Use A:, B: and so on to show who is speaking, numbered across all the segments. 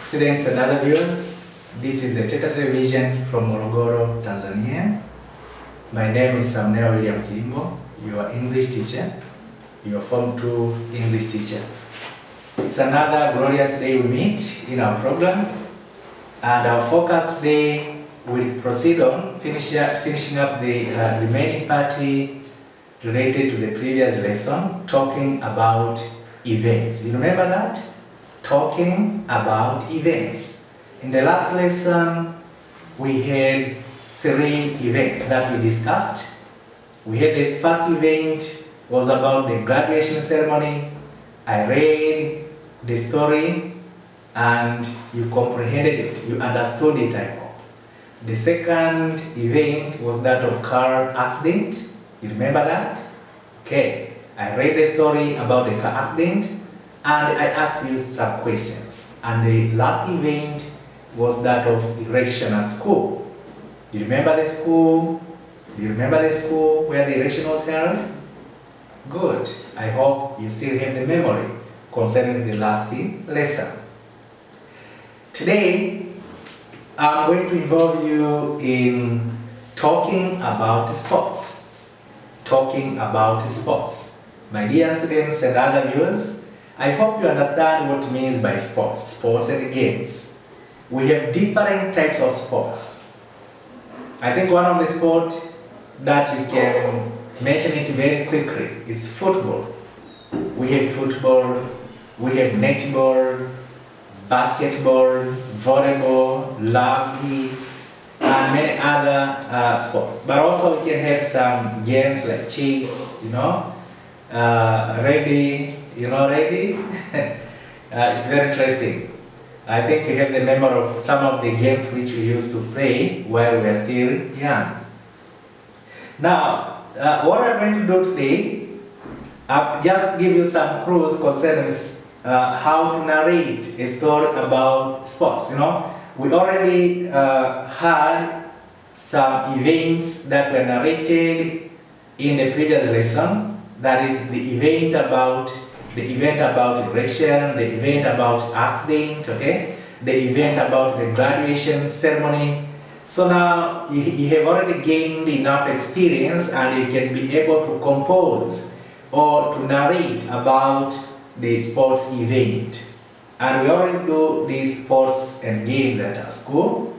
A: Students and other viewers, this is a tentative vision from Morogoro, Tanzania. My name is Mnewa, your English teacher, your Form 2 English teacher. It's another glorious day we meet in our program, and our focus today will proceed on finishing up the remaining party related to the previous lesson, talking about events. You remember that? Talking about events. In the last lesson, we had 3 events that we discussed. We had the first event was about the graduation ceremony. I read the story and you comprehended it, you understood it, I hope. The second event was that of car accident. You remember that? Okay, I read the story about the car accident and I asked you some questions. And the last event was that of election at school. Do you remember the school? Do you remember the school where the election was held? Good. I hope you still have the memory concerning the last lesson. Today, I'm going to involve you in talking about sports. Talking about sports. My dear students and other viewers, I hope you understand what it means by sports. Sports and games. We have different types of sports. I think one of the sports that you can mention it very quickly is football. We have football, we have netball, basketball, volleyball, rugby, and many other sports. But also we can have some games like chess, ready. It's very interesting. I think you have the memory of some of the games which we used to play while we were still young. Now, what I'm going to do today, I'll just give you some clues concerning how to narrate a story about sports. We already had some events that were narrated in the previous lesson. That is the event about election, the event about accident, okay, the event about the graduation ceremony. So now you have already gained enough experience and you can be able to compose or to narrate about the sports event. And we always do these sports and games at our school.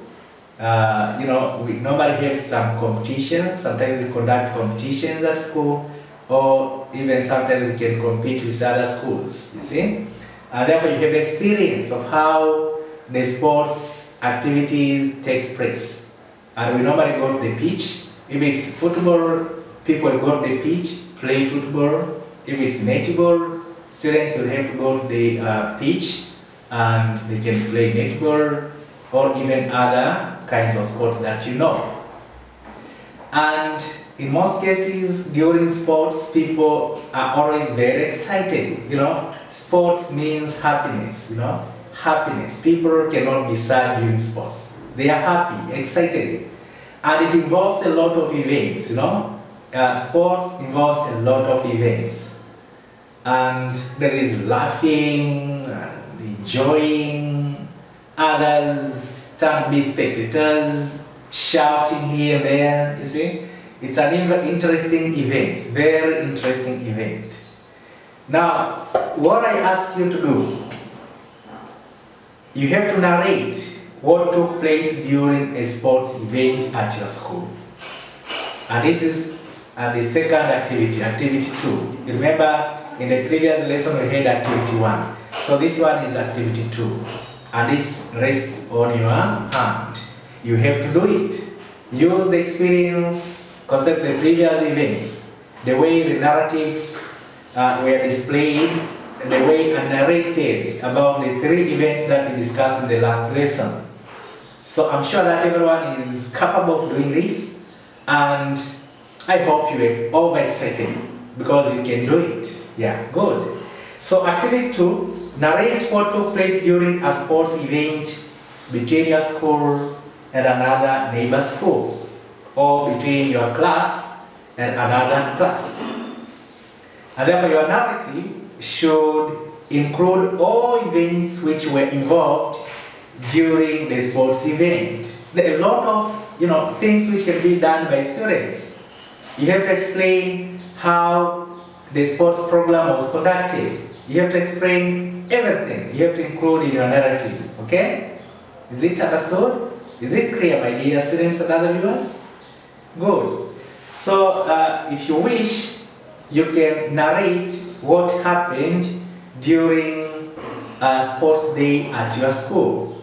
A: We normally have some competitions. Sometimes we conduct competitions at school, or even sometimes you can compete with other schools, you see. And therefore you have experience of how the sports activities takes place. And we normally go to the pitch. If it's football, people go to the pitch, play football. If it's netball, students will have to go to the pitch and they can play netball or even other kinds of sports that you know. And in most cases, during sports, people are always very excited. Sports means happiness, happiness. People cannot be sad during sports. They are happy, excited. And it involves a lot of events, sports involves a lot of events. And there is laughing and enjoying. Others can be spectators, shouting here and there, you see. It's an interesting event, very interesting event. Now, what I ask you to do, you have to narrate what took place during a sports event at your school. And this is the second activity, activity 2. You remember in the previous lesson we had activity 1. So this one is activity 2. And this rests on your hand. You have to do it. Use the experience concerning the previous events, the way the narratives were displayed, the way I narrated about the 3 events that we discussed in the last lesson. So I'm sure that everyone is capable of doing this, and I hope you are overexcited because you can do it. Yeah, good. So activity 2, narrate what took place during a sports event between your school and another neighbor school, or between your class and another class. And therefore your narrative should include all events which were involved during the sports event. There are a lot of things which can be done by students. You have to explain how the sports program was conducted. You have to explain everything. You have to include in your narrative. Okay? Is it understood? Is it clear, my dear students and other viewers? Good. So, if you wish, you can narrate what happened during a sports day at your school.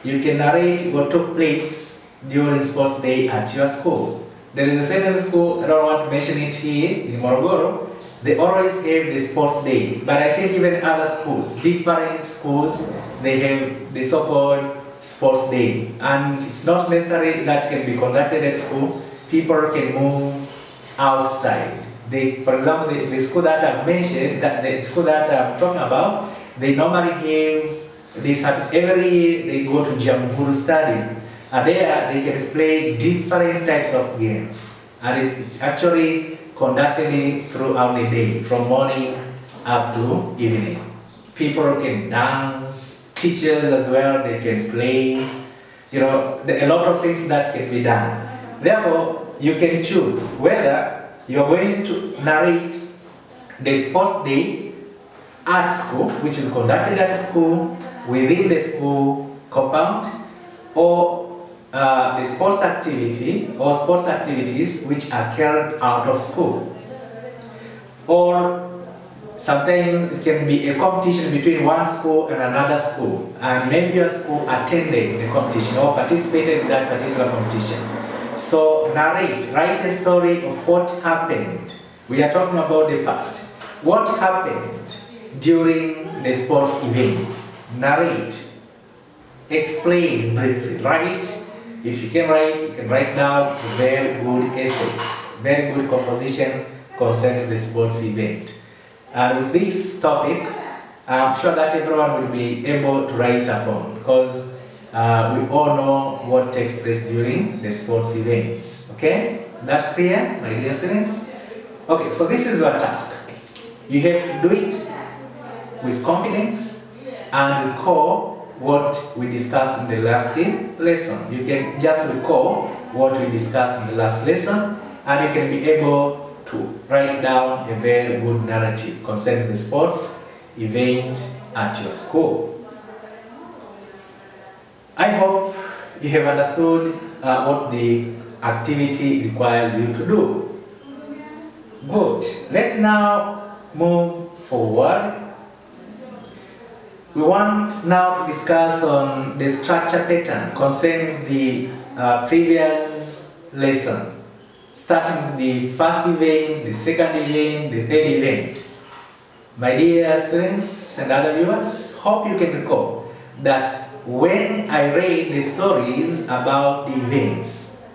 A: You can narrate what took place during sports day at your school. There is a certain school, I don't want to mention it here, in Morogoro. They always have the sports day, but I think even other schools, different schools, they have the so-called sports day. And it's not necessary that can be conducted at school. People can move outside. For example, the school that I've mentioned, the school that I'm talking about, they normally have this every year. They go to Jamhuri Stadium, and there they can play different types of games, and it's actually conducted throughout the day, from morning up to evening. People can dance, teachers as well, they can play. There are a lot of things that can be done. Therefore, you can choose whether you're going to narrate the sports day at school, which is conducted at school, within the school compound, or the sports activity or sports activities which are carried out of school. Or sometimes it can be a competition between one school and another school, and maybe your school attended the competition or participated in that particular competition. So narrate, write a story of what happened. We are talking about the past. What happened during the sports event? Narrate, explain briefly, write. If you can write down a very good essay, very good composition concerning the sports event. And with this topic, I'm sure that everyone will be able to write upon, because we all know what takes place during the sports events. Okay? That clear, my dear students? Okay, so this is your task. You have to do it with confidence and recall what we discussed in the last lesson. You can just recall what we discussed in the last lesson, and you can be able to write down a very good narrative concerning the sports event at your school. I hope you have understood what the activity requires you to do. Good. Let's now move forward. We want now to discuss on the structure pattern concerning the previous lesson, starting with the first event, the second event, the third event. My dear students and other viewers, hope you can recall that when I read the stories about the events,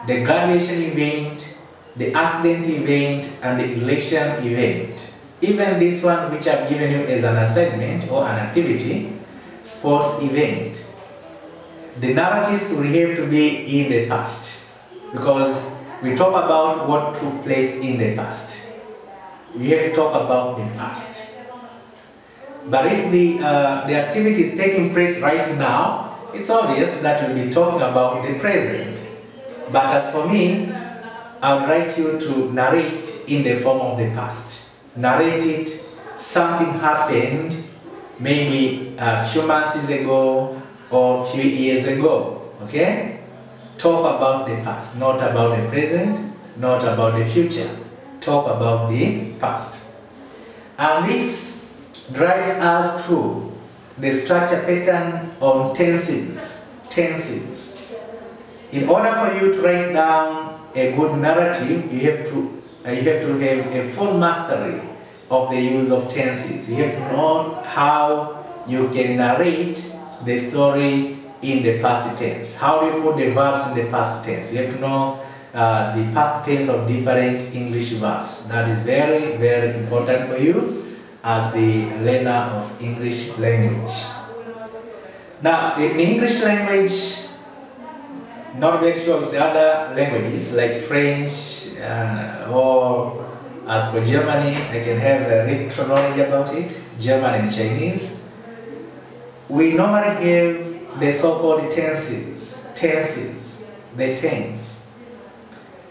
A: the graduation event, the accident event, and the election event, even this one which I've given you as an assignment or an activity, sports event, the narratives will have to be in the past, because we talk about what took place in the past. We have to talk about the past. But if the activity is taking place right now, it's obvious that we'll be talking about the present. But as for me, I would like you to narrate in the form of the past. Narrate it, something happened maybe a few months ago or a few years ago, okay? Talk about the past, not about the present, not about the future. Talk about the past. And this drives us through the structure pattern on tenses. In order for you to write down a good narrative, you have to have a full mastery of the use of tenses. You have to know how you can narrate the story in the past tense. How do you put the verbs in the past tense? You have to know the past tense of different English verbs. That is very, very important for you as the learner of English language. Now, in English language, not very sure with the other languages like French or as for Germany, I can have a little knowledge about it, German and Chinese. we normally have the so-called tenses, the tense.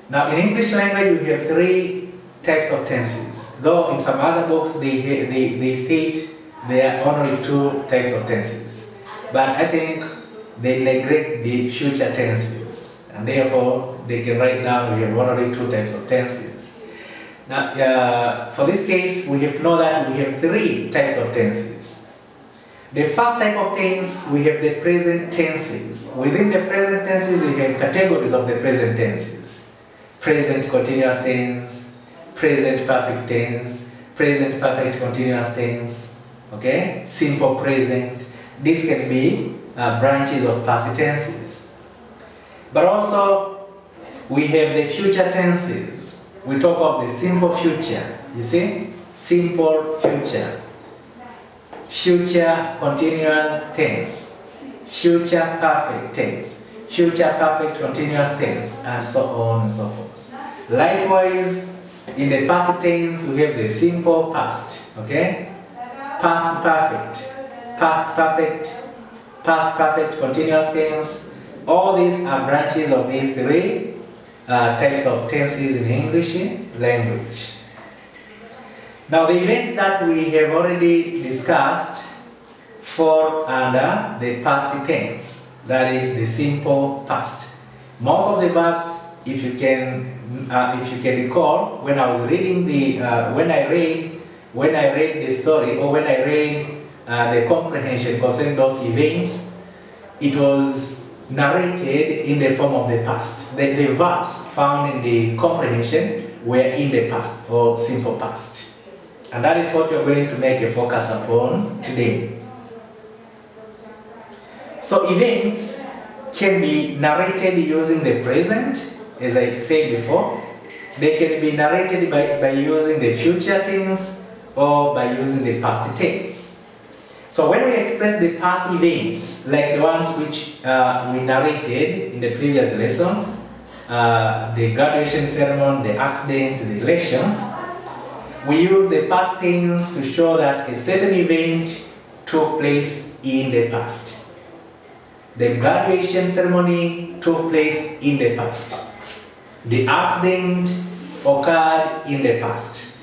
A: Now in English language we have 3 types of tenses, though in some other books they state there are only 2 types of tenses. But I think they neglect the future tenses, and therefore they can write down we have only 2 types of tenses. Now for this case we have to know that we have 3 types of tenses. The first type of tense, we have the present tenses. Within the present tenses we have categories of the present tenses. Present continuous tense, present perfect tense, present perfect continuous tense, okay? Simple present. This can be branches of past tenses. But also we have the future tenses. We talk of the simple future, you see? Simple future. Future continuous tense, future perfect tense, future perfect continuous tense, and so on and so forth. Likewise, in the past tense, we have the simple past, okay? Past perfect continuous tense. All these are branches of these 3 types of tenses in English language. Now the events that we have already discussed fall under the past tense, that is the simple past. Most of the verbs, if you can recall, when I was reading the when I read the story, or when I read the comprehension concerning those events, it was narrated in the form of the past. The verbs found in the comprehension were in the past or simple past. And that is what we are going to make a focus upon today. So events can be narrated using the present, as I said before. They can be narrated by using the future tense or by using the past tense. So when we express the past events, like the ones which we narrated in the previous lesson, the graduation ceremony, the accident, the elections, we use the past tense to show that a certain event took place in the past. The graduation ceremony took place in the past. The accident occurred in the past.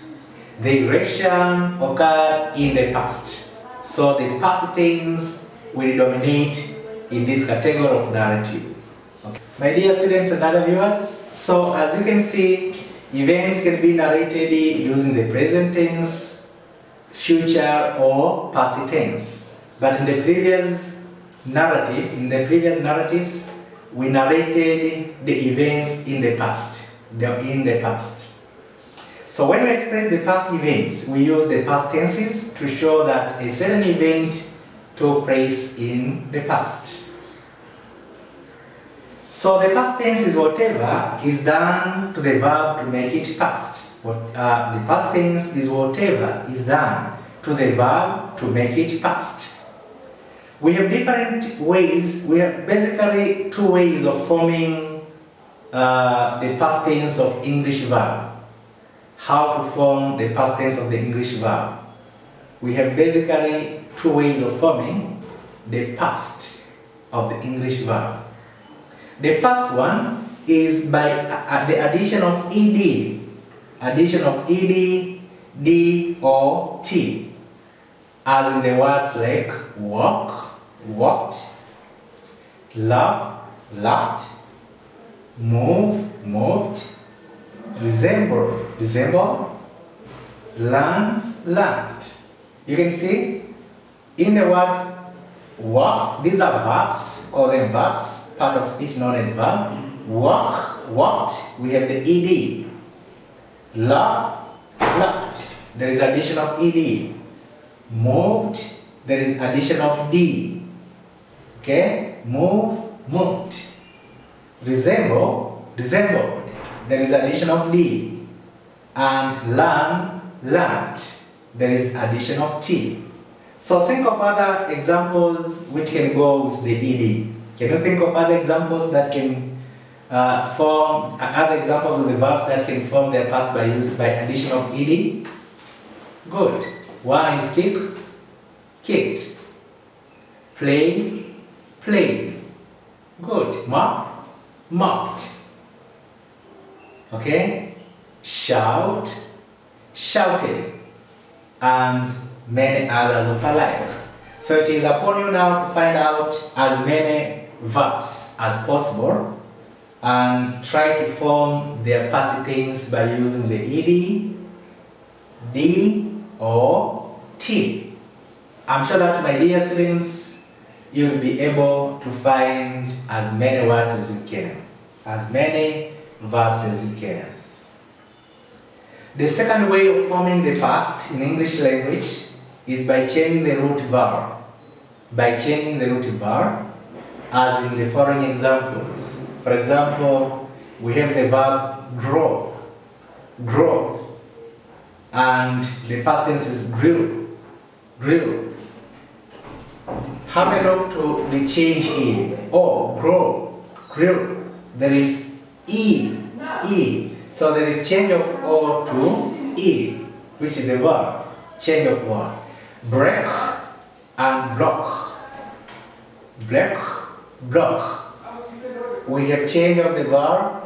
A: The election occurred in the past. So the past tense will dominate in this category of narrative. Okay. My dear students and other viewers, so as you can see, events can be narrated using the present tense, future, or past tense. But in the previous narratives, we narrated the events in the past. So when we express the past events, we use the past tenses to show that a certain event took place in the past. So the past tense is whatever is done to the verb to make it past. The past tense is whatever is done to the verb to make it past. We have different ways, we have basically 2 ways of forming the past tense of English verb. How to form the past tense of the English verb. We have basically 2 ways of forming the past of the English verb. The first one is by the addition of ed. Addition of ed, d, or t. As in the words like walk, walked, laugh, laughed, move, moved, resemble, resembled, learn, learned. You can see in the words walked, these are verbs, call them verbs, part of speech known as verb. Walk, walked, we have the ed. Laugh, laughed, there is addition of ed. Moved, there is addition of d. Okay, move, moved. Resemble, resembled, there is addition of d. And learn, learned, there is addition of t. So think of other examples which can go with the ed. Can you think of other examples that can form other examples of the verbs that can form their past by addition of ed? Good. One is kick, kicked. Play, played. Good. Mop, mopped. Okay? Shout, shouted. And many others of alike. So it is upon you now to find out as many verbs as possible and try to form their past tense by using the ed, d, or t. I'm sure that, my dear students, you will be able to find as many words as you can, as many verbs as you can. The second way of forming the past in English language is by changing the root verb. By changing the root verb, as in the following examples. For example, we have the verb grow. Grow. And the past tense is grew. Grew. Have a look to the change here. Oh, grow. Grew. There is E. E. So there is change of O to E, which is the verb. Change of verb. Break and block. Break, block. We have change of the verb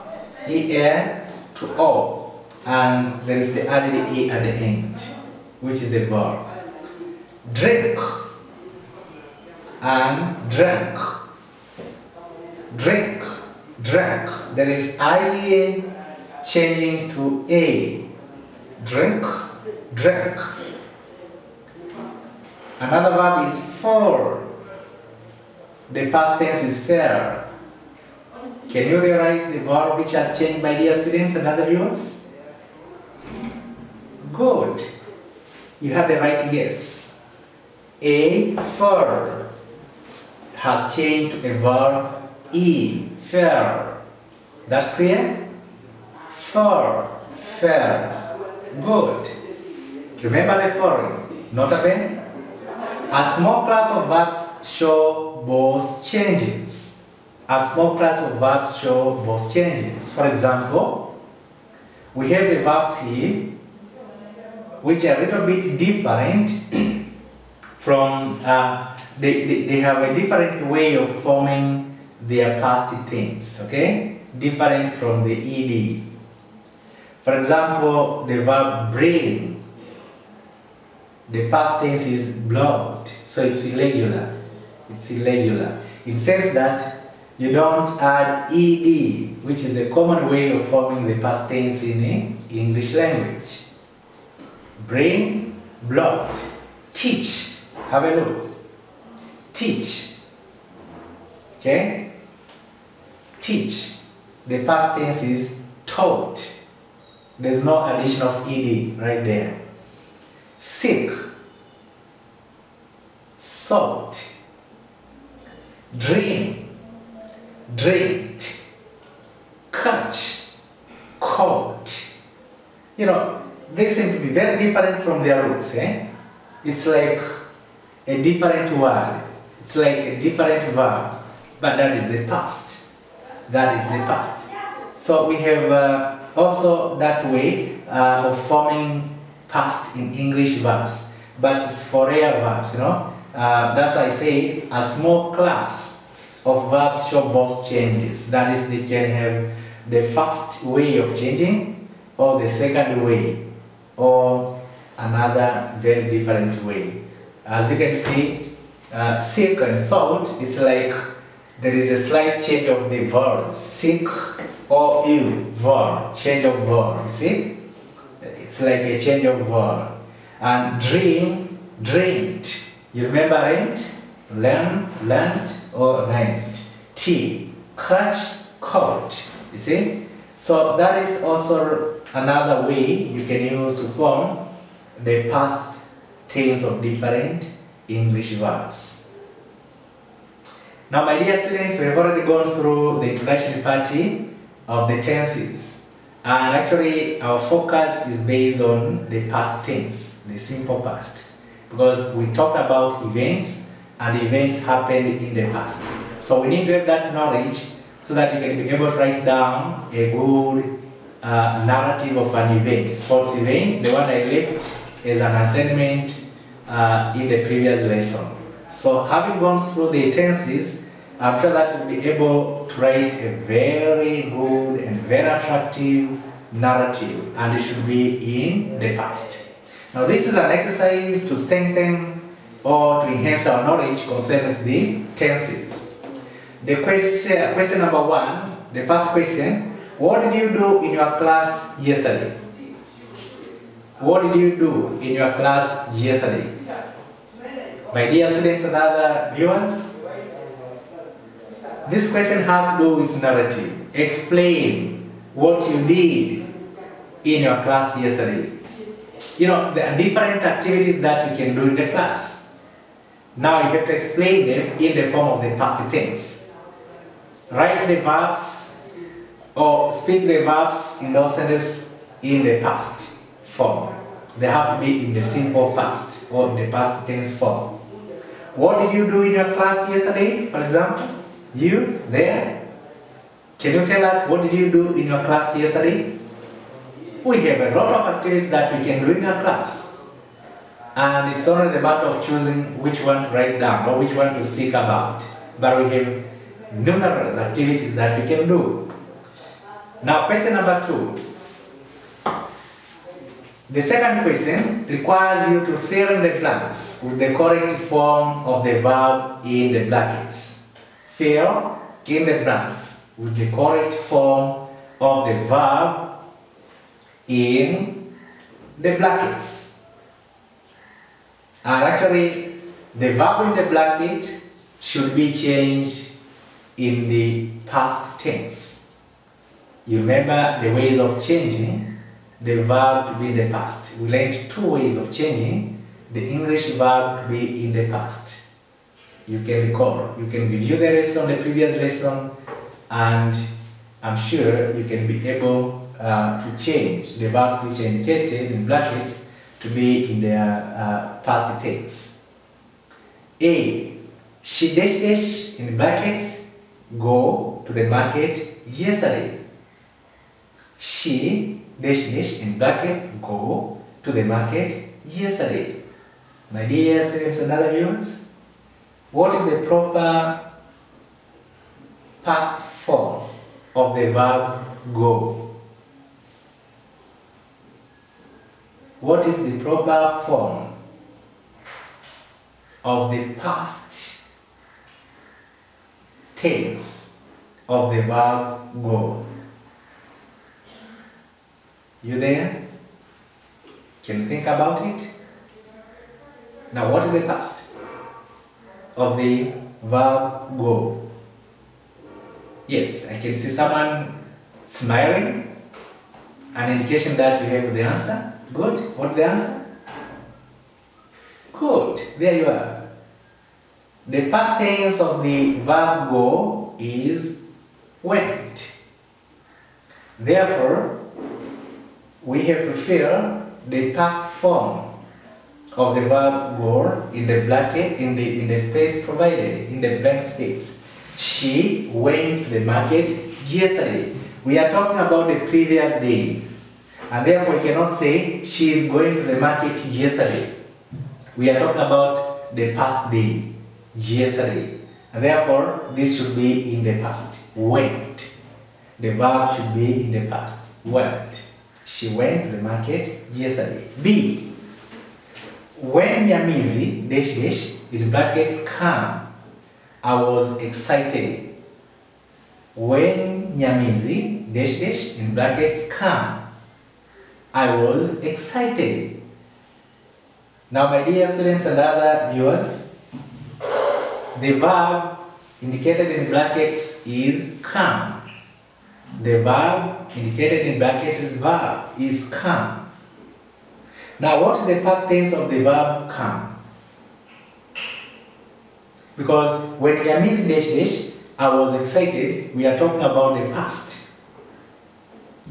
A: EN to O, and there is the added E at the end, which is the verb. Drink and drank. Drink, drank. There is IN changing to A. Drink, drank. Another verb is fall. The past tense is fell. Can you realize the verb which has changed, my dear students and other viewers? Good. You have the right guess. A, fall, has changed to a verb E, fell. That clear? Fall, fell. Good. Remember the following. Not a pen? A small class of verbs show both changes. A small class of verbs show both changes. For example, we have the verbs here which are a little bit different from, they have a different way of forming their past tense, okay? Different from the ed. For example, the verb bring, the past tense is blocked, so it's irregular. It's irregular. It says that you don't add ed, which is a common way of forming the past tense in English language. Bring, blocked. Teach. Have a look. Teach. Okay? Teach. The past tense is taught. There's no addition of ed right there. Sick. Sought. Dream. Dreamed. Catch. Caught. You know, they seem to be very different from their roots, eh? It's like a different word. It's like a different verb. But that is the past. That is the past. So we have also that way of forming past in English verbs. But it's for rare verbs, you know. That's why I say a small class of verbs show both changes. That is, they can have the first way of changing or the second way or another very different way. As you can see, sick and sought, it's like there is a slight change of the verbs. Sick or ill, verb, change of verb, you see? It's like a change of verb. And dream, dreamed. You remember rent? Learn, learned, or rent. T, catch, caught. You see? So that is also another way you can use to form the past tense of different English verbs. Now, my dear students, we have already gone through the introduction party of the tenses. And actually, our focus is based on the past tense, the simple past. Because we talked about events, and events happened in the past. So we need to have that knowledge so that you can be able to write down a good narrative of an event, sports event, the one I left as an assignment in the previous lesson. So having gone through the tenses, I'm sure that you'll be able to write a very good and very attractive narrative, and it should be in the past. Now this is an exercise to strengthen or to enhance our knowledge concerning the tenses. The question number 1, the first question, what did you do in your class yesterday? What did you do in your class yesterday? My dear students and other viewers, this question has to do with narrative. Explain what you did in your class yesterday. You know, there are different activities that you can do in the class. Now you have to explain them in the form of the past tense. Write the verbs or speak the verbs in those sentences in the past form. They have to be in the simple past or in the past tense form. What did you do in your class yesterday, for example? You, there? Can you tell us what did you do in your class yesterday? We have a lot of activities that we can do in our class. And it's only the matter of choosing which one to write down or which one to speak about. But we have numerous activities that we can do. Now, question number 2. The second question requires you to fill in the blanks with the correct form of the verb in the brackets. Fill in the blanks with the correct form of the verb in the brackets. And actually, the verb in the bracket should be changed in the past tense. You remember the ways of changing the verb to be in the past. We learned 2 ways of changing the English verb to be in the past. You can recall, you can review the lesson, the previous lesson, and I'm sure you can be able to change the verbs which are indicated in brackets to be in their past tense. A. She dash dash in brackets go to the market yesterday. She dash dash in brackets go to the market yesterday. My dear students and other viewers, what is the proper past form of the verb go? What is the proper form of the past tense of the verb go? You there? Can you think about it? Now, what is the past of the verb go? Yes, I can see someone smiling, an indication that you have the answer. Good. What's the answer? Good. There you are. The past tense of the verb go is went. Therefore, we have to fill the past form of the verb go in the bracket, in the space provided, in the blank space. She went to the market yesterday. We are talking about the previous day, and therefore we cannot say she is going to the market yesterday. We are talking about the past day, yesterday, and therefore this should be in the past. Went. The verb should be in the past. Went. She went to the market yesterday. B. When Nyamizi dash dash in brackets came, I was excited. When Nyamizi dash dash in brackets came, I was excited. Now, my dear students and other viewers, the verb indicated in brackets is come. The verb indicated in brackets is come. Now, what is the past tense of the verb come? Because when Nyamizi dash dash, I was excited, we are talking about the past.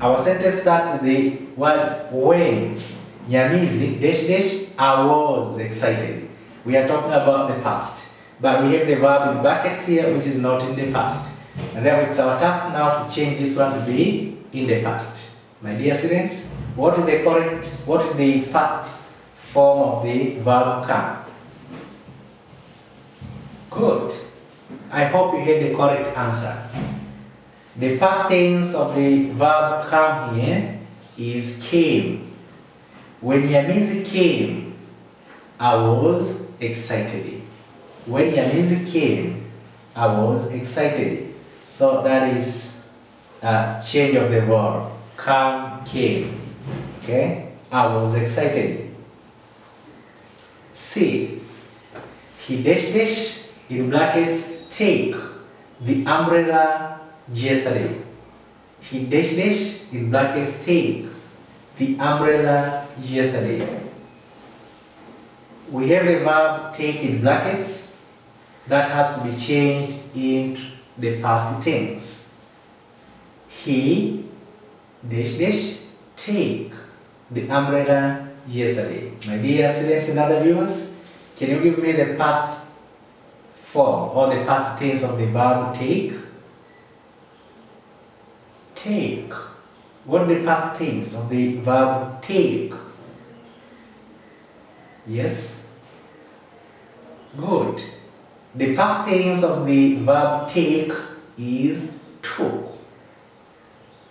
A: Our sentence starts with the word when. Nyamizi dash dash, I was excited. We are talking about the past. But we have the verb in brackets here, which is not in the past. And therefore it's our task now to change this one to be in the past. My dear students, what is the past form of the verb come? Good. I hope you had the correct answer. The past tense of the verb come here is came. When Yamizi came, I was excited. When Yamizi came, I was excited. So that is a change of the verb. Come, came. Okay? I was excited. C. He dash dash in brackets take the umbrella yesterday. He dash dash in brackets take the umbrella yesterday. We have the verb take in brackets that has to be changed into the past tense. He dash dash take the umbrella yesterday. My dear students and other viewers, can you give me the past form or the past tense of the verb take? Take. What is the past tense of the verb take? Yes? Good. The past tense of the verb take is took.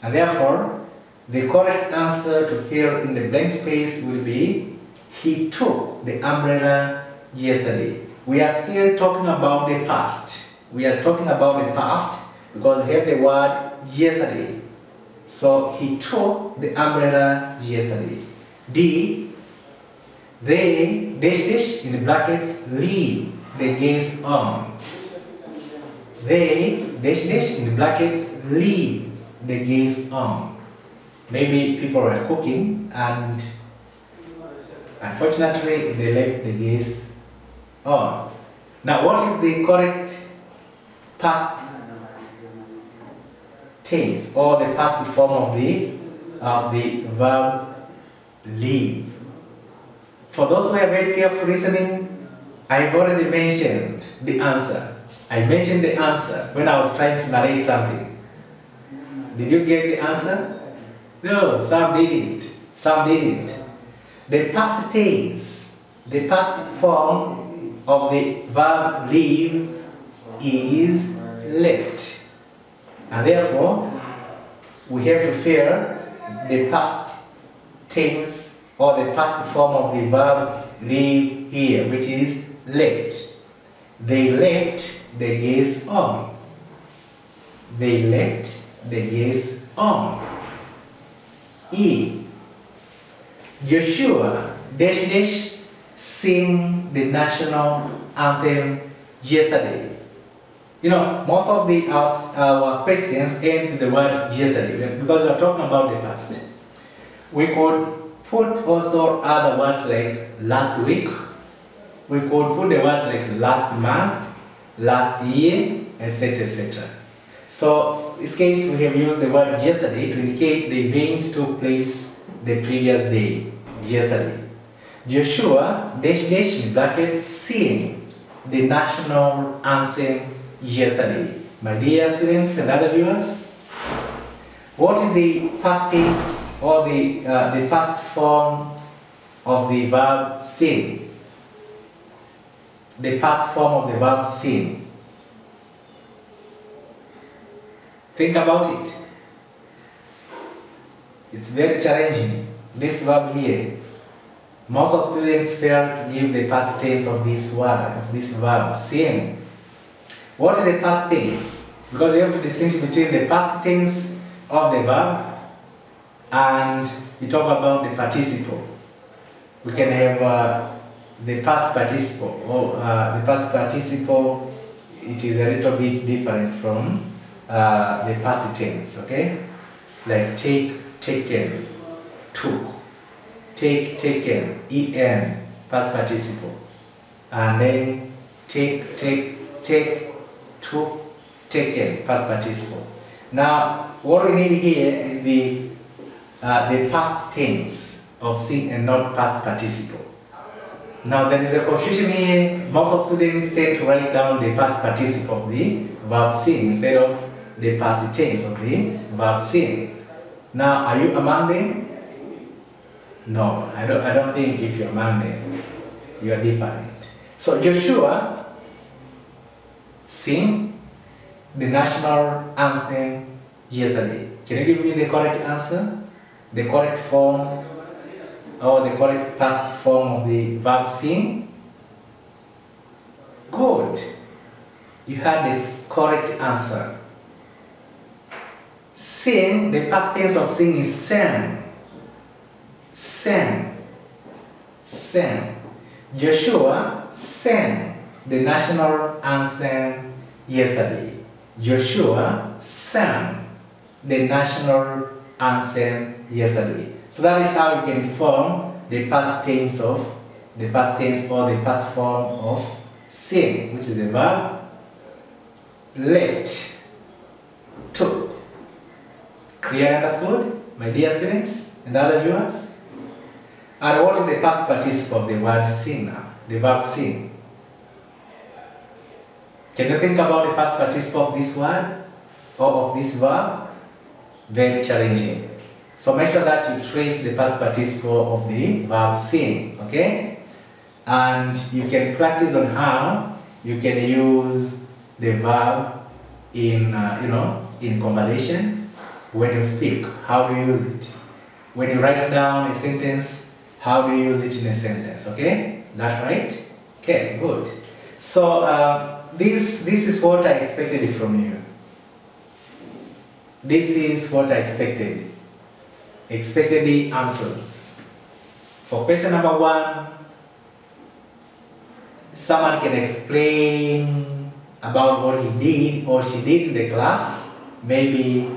A: And therefore, the correct answer to fill in the blank space will be he took the umbrella yesterday. We are still talking about the past. We are talking about the past because we have the word yesterday. So he took the umbrella yesterday. D. They dash dash in the brackets leave the gaze on. They dash dash in the brackets leave the gaze on. Maybe people were cooking and unfortunately they left the gaze on. Now what is the correct past tense or the past form of the verb leave? For those who are very careful listening, I have already mentioned the answer. I mentioned the answer when I was trying to narrate something. Did you get the answer? No, some didn't. Some didn't. The past tense, the past form of the verb leave is left. And therefore, we have to fill the past tense or the past form of the verb leave here, which is left. They left the gaze on. They left the gaze on. E. Joshua dash dash sing the national anthem yesterday. You know, most of our questions ends with the word yesterday because we are talking about the past. We could put also other words like last week. We could put the words like last month, last year, etc. etc. So in this case we have used the word yesterday to indicate the event took place the previous day, yesterday. Joshua dash dash in brackets sing the national anthem yesterday. My dear students and other viewers, what is the past tense or the past form of the verb sing? The past form of the verb sing. Think about it. It's very challenging. This verb here. Most of students fail to give the past tense of this word, of this verb, sing. What is the past tense? Because you have to distinguish between the past tense of the verb and we talk about the participle. We can have the past participle. The past participle, it is a little bit different from the past tense, okay? Like take, taken, took. Take, taken, en, past participle. And then take, took, taken, past participle. Now, what we need here is the past tense of sing and not past participle. Now, there is a confusion here. Most of students tend to write down the past participle of the verb sing instead of the past tense of the verb sing. Now, are you among them? No, I don't think if you're among them, you are different. So Joshua sing the national anthem yesterday. Can you give me the correct answer? The correct form or the correct past form of the verb sing? Good. You had the correct answer. Sing, the past tense of sing is sang. Sang. Sang. Joshua sang the national anthem yesterday. Joshua sang the national anthem yesterday. So that is how you can form the past tense or the past form of sing, which is the verb left, took. Clear, understood, my dear students and other viewers? And what is the past participle of the word sing now? The verb sing. Can you think about the past participle of this word or of this verb? Very challenging. So make sure that you trace the past participle of the verb sing, okay? And you can practice on how you can use the verb in, in conversation. When you speak, how do you use it? When you write down a sentence, how do you use it in a sentence, okay? That's right? Okay, good. So this is what I expected from you. This is what I expected. Expected the answers. For question number 1, someone can explain about what he did or she did in the class. Maybe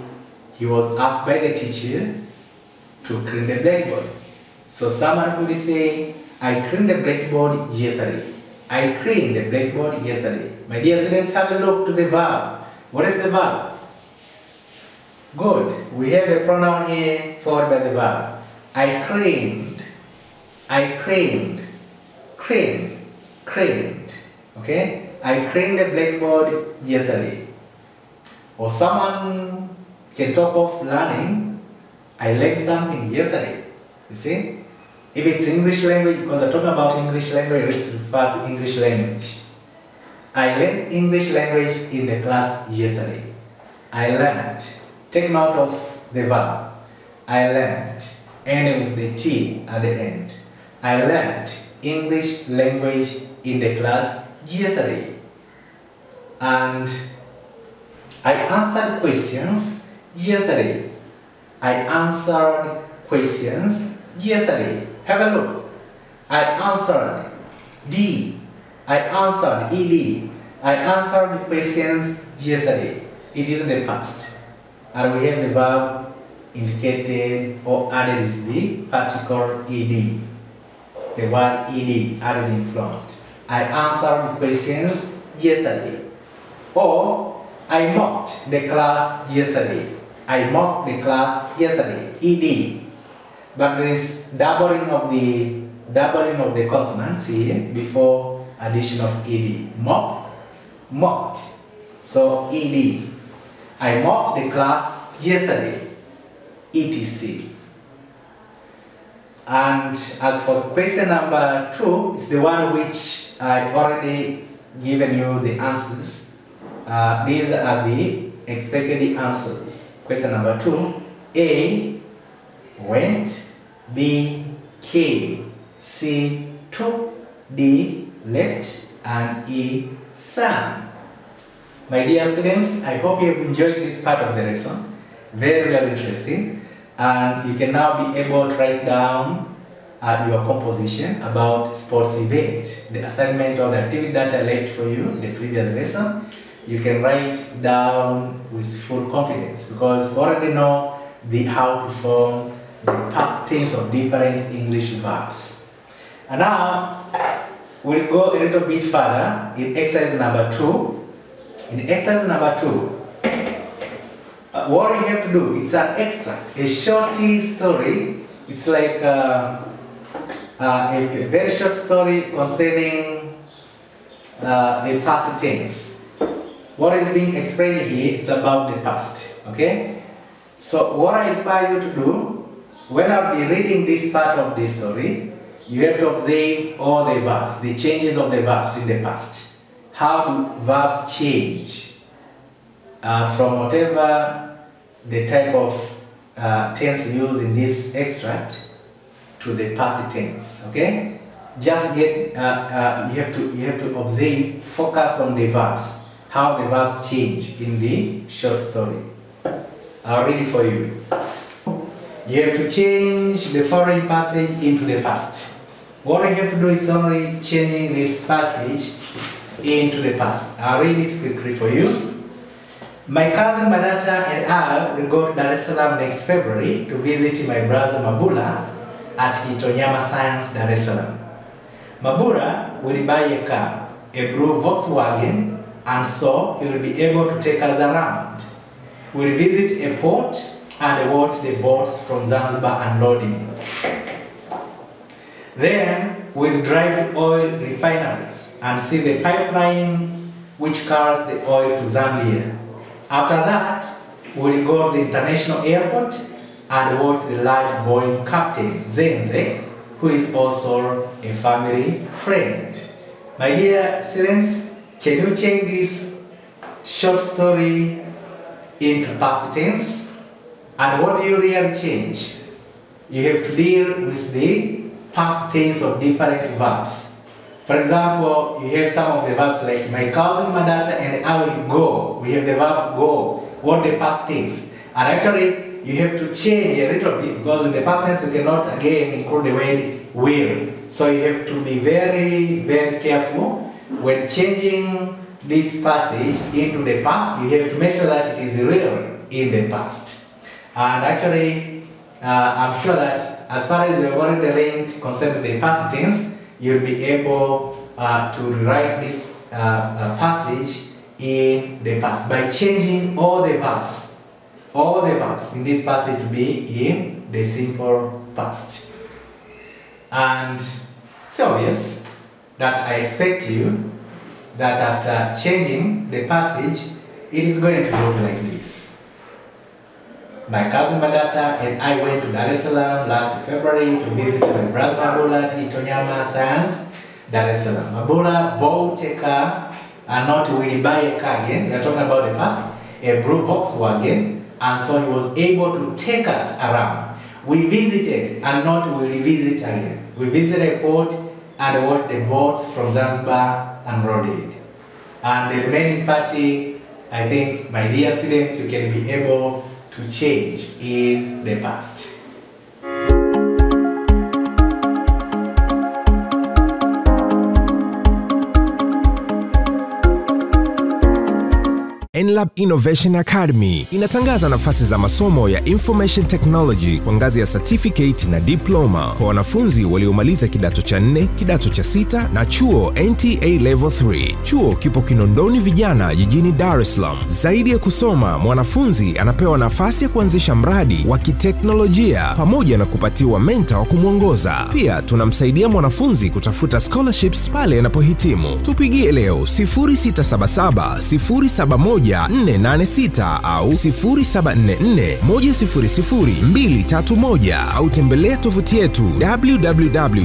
A: he was asked by the teacher to clean the blackboard. So someone could say, I cleaned the blackboard yesterday. I cleaned the blackboard yesterday. My dear students, have a look to the verb. What is the verb? Good. We have the pronoun here followed by the verb. I cleaned. I cleaned. Cleaned. Cleaned. Okay? I cleaned the blackboard yesterday. Or someone can talk of learning. I learned something yesterday. You see? If it's English language, because I'm talking about English language, let's refer to English language. I learned English language in the class yesterday. I learned. Take note of the verb. I learned. Ending with the T at the end. I learned English language in the class yesterday. And I answered questions yesterday. I answered questions yesterday. Have a look. I answered D. I answered ED. I answered questions yesterday. It is in the past. And we have the verb indicated or added with the particle ed. The word ed added in front. I answered questions yesterday. Or I mocked the class yesterday. I mocked the class yesterday. Ed. But there is doubling of the consonants here before addition of ed. Mock, mocked. So ed. I mocked the class yesterday. etc. And as for question number 2, it's the one which I already given you the answers. These are the expected answers. Question number 2. A, went. B, came. C, took. D, left. And E, sang. My dear students, I hope you have enjoyed this part of the lesson. Very, very interesting. And you can now be able to write down your composition about sports event. The assignment or the activity that I left for you in the previous lesson, you can write down with full confidence because you already know how to form the past tense of different English verbs. And now, we'll go a little bit further in exercise number 2. In exercise number 2, what you have to do, it's an extract, a short story. It's like a very short story concerning the past tense. What is being explained here is about the past, okay? So what I require you to do, when I'll be reading this part of the story, you have to observe all the verbs, the changes of the verbs in the past. how do verbs change from whatever the type of tense used in this extract to the past tense. Okay, just get you have to observe, focus on the verbs, how the verbs change in the short story. I'll read it for you. You have to change the following passage into the past. What I have to do is only changing this passage into the past. I'll read it quickly for you. My cousin Madata and I will go to Dar es Salaam next February to visit my brother Mabula at Gitonyama Science, Dar es Salaam. Mabula will buy a car, a blue Volkswagen, and so he will be able to take us around. We'll visit a port and watch the boats from Zanzibar unloading. Then we'll drive to oil refineries and see the pipeline which carries the oil to Zambia. After that, we'll go to the international airport and watch the large Boeing captain, Zenze, who is also a family friend. My dear students, can you change this short story into past tense? And what do you really change? You have to deal with the past tense of different verbs. For example, you have some of the verbs like my cousin Madata and I will go. We have the verb go. What the past tense? And actually, you have to change a little bit because in the past tense you cannot again include the word will. So you have to be very, very careful when changing this passage into the past. You have to make sure that it is real in the past. And actually, I'm sure that as far as we have already learned concerning the past tense, you'll be able to write this passage in the past by changing all the verbs in this passage to be in the simple past. And it's obvious that I expect you that after changing the passage, it is going to look like this. My cousin Madata and I went to Dar es Salaam last February to visit my brother Mabula at Gitonyama Science, Dar es Salaam. Mabula bought a car, and not will buy a car again, we are talking about the past, a blue Volkswagen, and so he was able to take us around. We visited, and not will revisit again. We visited a port and watched the boats from Zanzibar unloaded. And the remaining party, I think, my dear students, you can be able to change in the past.
B: NLab Innovation Academy inatangaza nafasi za masomo ya Information Technology kwa ngazi ya certificate na diploma kwa wanafunzi waliomaliza kidato cha 4, kidato cha 6 na chuo NTA Level 3. Chuo kipo Kinondoni Vijana jijini Dar es Salaam. Zaidi ya kusoma, mwanafunzi anapewa nafasi ya kuanzisha mradi wa kiteknolojia pamoja na kupatiwa mentor wa kumwongoza. Pia tunamsaidia mwanafunzi kutafuta scholarships pale anapohitimu. Tupigie leo 0677 071 486 au 0744 100 au tembelea tovuti yetu www.nia.ac.tz.